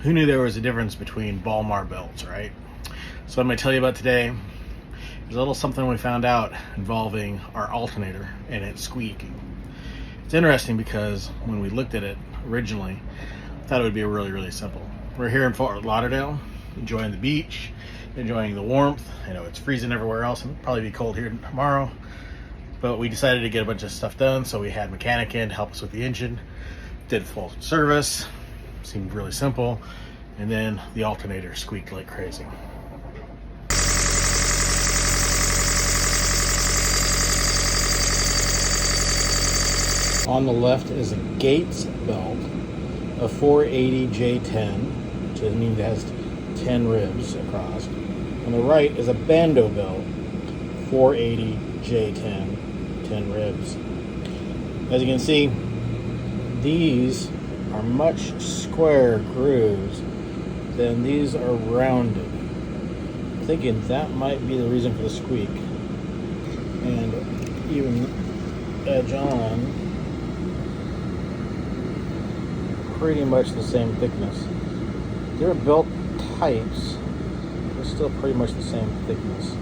Who knew there was a difference between Balmar belts, right? So what I'm going to tell you about today is a little something we found out involving our alternator and its squeaking. It's interesting because when we looked at it originally, I thought it would be really simple. We're here in Fort Lauderdale, enjoying the beach, enjoying the warmth. I know it's freezing everywhere else and it'll probably be cold here tomorrow, but we decided to get a bunch of stuff done, so we had a mechanic in to help us with the engine, did full service, seemed really simple, and then the alternator squeaked like crazy. On the left is a Gates belt, a 480 J10, which means it has 10 ribs across. On the right is a Bando belt, 480 J10, 10 ribs. As you can see, these are much square grooves than these are rounded. I'm thinking that might be the reason for the squeak. And even edge on, pretty much the same thickness. They're belt types, but still pretty much the same thickness.